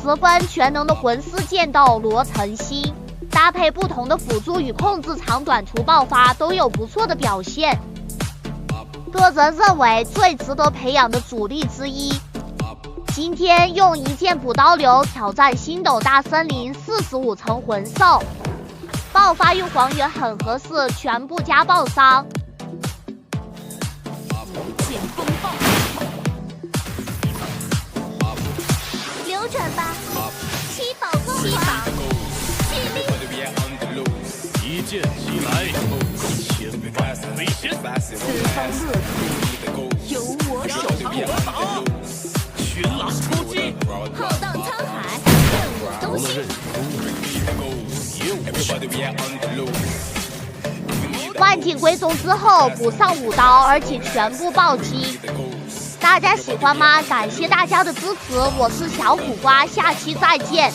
十分全能的魂师剑斗罗晨曦，搭配不同的辅助与控制长短途爆发都有不错的表现。个人认为最值得培养的主力之一。今天用一剑补刀流挑战星斗大森林45层魂兽，爆发与还原很合适，全部加爆伤。剑风暴，流转吧，七宝光华，气力，一剑袭来，千万飞仙，此番乐土由我手握，群狼出击，浩荡沧海，任我东西。万境归宗之后补上5刀，而且全部暴击。大家喜欢吗？感谢大家的支持，我是小苦瓜，下期再见。